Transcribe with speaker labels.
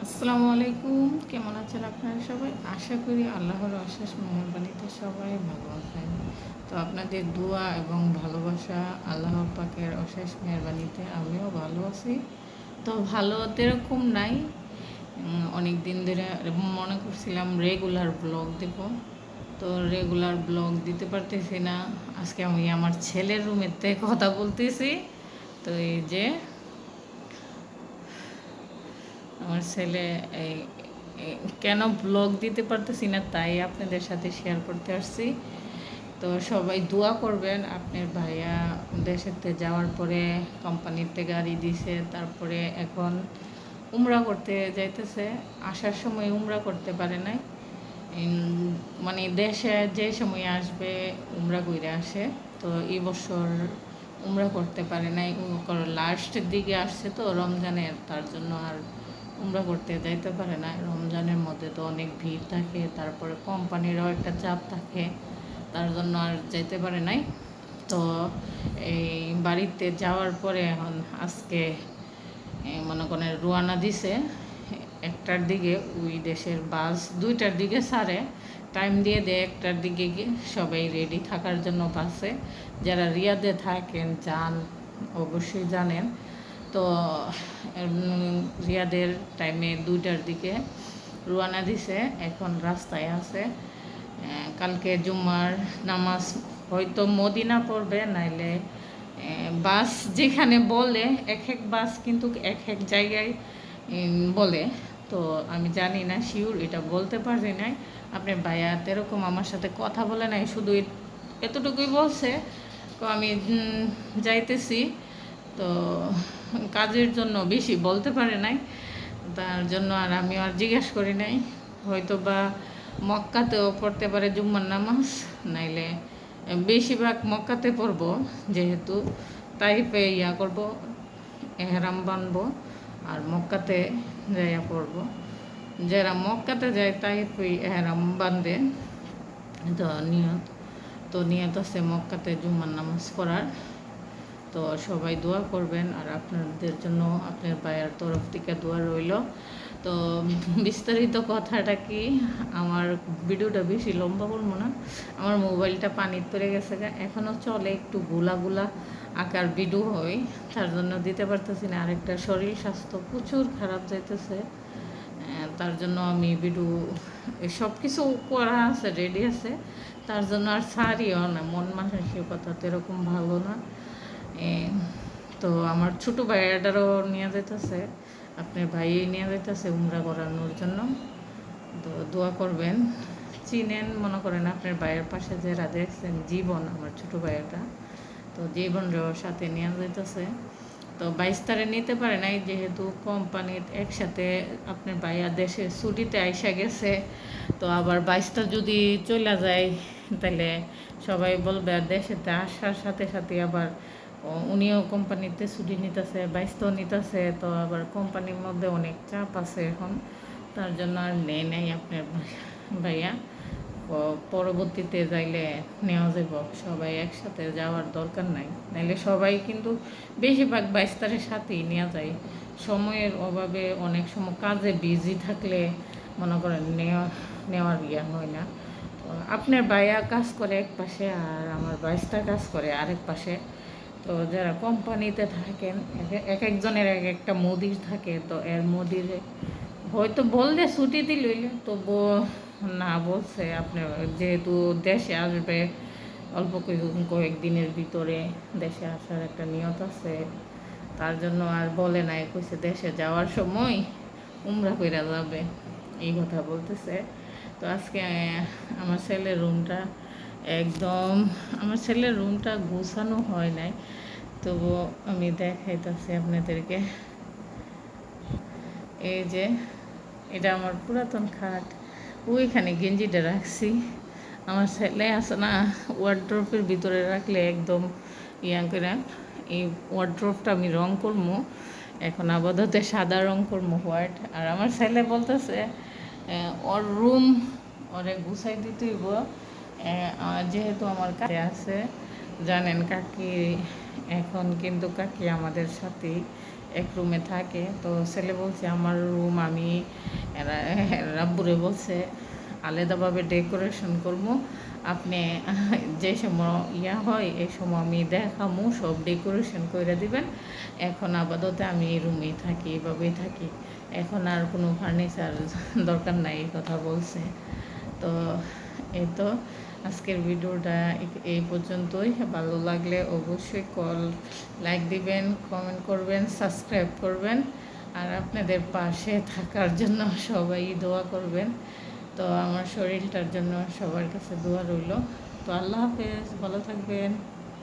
Speaker 1: আসসালামু আলাইকুম। কেমন আছেন আপনারা সবাই? আশা করি আল্লাহর অশেষ মেহেরবানিতে সবাই ভালো আছেন। তো আপনাদের দোয়া এবং ভালোবাসা আল্লাহর পাকের অশেষ মেহেরবানিতে আমিও ভালো আছি। তো ভালো এরকম নাই। অনেক দিন ধরে মনে করছিলাম রেগুলার ব্লগ দেব। তো রেগুলার ব্লগ দিতে পারতেছি না। আজকে আমি আমার ছেলের রুমেতে কথা বলতেছি। তো এই যে আমার ছেলে এই কেন ব্লগ দিতে পারতেছি না তাই আপনাদের সাথে শেয়ার করতে আসছি। তো সবাই দোয়া করবেন। আপনার ভাইয়া দেশেতে যাওয়ার পরে কোম্পানিতে গাড়ি দিছে, তারপরে এখন উমরা করতে যাইতেছে। আসার সময় উমরা করতে পারে নাই, মানে দেশে যে সময় আসবে উমরা কইরে আসে। তো এই বছর উমরা করতে পারে নাই, লাস্টের দিকে আসছে তো রমজানের, তার জন্য আর উমরা করতে যাইতে পারে না। রমজানের মধ্যে তো অনেক ভিড় থাকে, তারপরে কোম্পানিরও একটা চাপ থাকে, তার জন্য আর যাইতে পারে নাই। তো এই বাড়িতে যাওয়ার পরে এখন আজকে মনে করেন রোয়ানা দিছে 1টার দিকে। ওই দেশের বাস 2টার দিকে ছাড়ে, টাইম দিয়ে দেয় 1টার দিকে গিয়ে সবাই রেডি থাকার জন্য বাসে। যারা রিয়াদে থাকেন যান অবশ্যই জানেন। তো রিয়াদের টাইমে 2টার দিকে রোয়ানা দিছে, এখন রাস্তায় আছে। কালকে জুম্মার নামাজ হয়তো মদিনা পড়বে, নাইলে বাস যেখানে বলে এক এক বাস কিন্তু এক এক জায়গায় বলে। তো আমি জানি না শিওর, এটা বলতে পারি নাই। আপনার ভাইয়া এরকম আমার সাথে কথা বলে নাই, শুধু এতটুকুই বলছে আমি যাইতেছি। তো কাজের জন্য বেশি বলতে পারে নাই, তার জন্য আর আমি আর জিজ্ঞেস করি নাই। হয়তো বা মক্কাতেও পড়তে পারে জুম্মার নামাজ, নাইলে বেশিরভাগ মক্কাতে পড়বো, যেহেতু তাইফে করব, এহরাম বানবো আর মক্কাতে যাইয়া পড়বো। যারা মক্কাতে যায় তাইফে এহরাম বান্ধে। তো নিয়ত আছে মক্কাতে জুম্মার নামাজ পড়ার। তো সবাই দোয়া করবেন, আর আপনাদের জন্য আপনার ভাইয়ের তরফ থেকে দোয়া রইল। তো বিস্তারিত কথাটা কি, আমার ভিডিওটা বেশি লম্বা করবো না। আমার মোবাইলটা পানির তরে গেছে, এখনও চলে, একটু গোলা গোলা আকার ভিডিও হয়, তার জন্য দিতে পারতেছি না। আরেকটা শরীর স্বাস্থ্য প্রচুর খারাপ যাইতেছে, তার জন্য আমি ভিডিও সব কিছু করা আছে, রেডি আছে, তার জন্য আর ছাড়িও না। মন মানসিকতা তো এরকম ভালো না। তো আমার ছোটো ভাইয়াটারও নিয়ে যেতেছে, আপনার ভাই নিয়ে যেতেছে উমরা করানোর জন্য। তো দোয়া করবেন। চিনেন মনে করেন আপনার ভাইয়ের পাশে যারা দেখছেন, জীবন আমার ছোটো ভাইয়াটা, তো জীবনও সাথে নিয়ে যেতেছে। তো 22 তারিখ নিতে পারে নাই, যেহেতু কোম্পানির একসাথে আপনার ভাইয়া দেশে ছুটিতে আইসা গেছে। তো আবার 22টা যদি চলে যায় তাহলে সবাই বলবে, আর দেশেতে আসার সাথে সাথে আবার উনিও কোম্পানিতে ছুটি নিতেছে, 22টাও নিতেছে। তো আবার কোম্পানির মধ্যে অনেক চাপ আছে এখন, তার জন্য আর নেই আপনার ভাইয়া। পরবর্তীতে যাইলে নেওয়া যাব, সবাই একসাথে যাওয়ার দরকার নাই, নাইলে সবাই কিন্তু বেশিরভাগ 22 তারিখের সাথেই নেওয়া যায়। সময়ের অভাবে অনেক সময় কাজে বিজি থাকলে মনে করেন নেওয়ার হয় না। তো আপনার ভাইয়া কাজ করে এক পাশে, আর আমার বাইশটা কাজ করে আরেক পাশে। তো যারা কোম্পানিতে থাকেন এক একজনের এক একটা মুদির থাকে, তো এর মুদিরে হয়তো বললে ছুটি দিল, তবু না বলছে আপনার, যেহেতু দেশে আসবে অল্প কয়েকদিনের ভিতরে দেশে আসার একটা নিয়ত আছে, তার জন্য আর বলে নাই, কইছে দেশে যাওয়ার সময় উমরা কইরা যাবে, এই কথা বলতেছে। তো আজকে আমার ছেলের রুমটা একদম, আমার ছেলের রুমটা গুছানো হয় নাই, তবু আমি দেখাইতেছি আপনাদেরকে। এই যে এটা আমার পুরাতন খাট, ওইখানে গেঞ্জিটা রাখছি। আমার ছেলে আছে না, ওয়ার্ড্রপের ভিতরে রাখলে একদম করে। এই ওয়ার্ড্রপটা আমি রং করবো, এখন আপাতত সাদা রং করবো, হোয়াইট। আর আমার ছেলে বলতেছে ওর রুম ওরে গুছাই দিতেইব, যেহেতু আমার কাছে আছে। জানেন কাকি, এখন কিন্তু কাকি আমাদের সাথেই এক রুমে থাকে। তো ছেলে বলছে আমার রুম আমি রাব্বুরে বলছে আলাদাভাবে ডেকোরেশন করবো, আপনি যে সময় হয় এই সময় আমি দেখামু, সব ডেকোরেশন করে দিবেন। এখন আপাতত আমি এই রুমেই থাকি, এভাবেই থাকি, এখন আর কোনো ফার্নিচার দরকার নাই, এই কথা বলছে। তো এই তো আজকের ভিডিওটা এই পর্যন্তই। ভালো লাগলে অবশ্যই লাইক দিবেন, কমেন্ট করবেন, সাবস্ক্রাইব করবেন, আর আপনাদের পাশে থাকার জন্য সবাই দোয়া করবেন। তো আমার শরীরটার জন্য সবার কাছে দোয়া রইল। তো আল্লাহ হাফেজ, ভালো থাকবেন।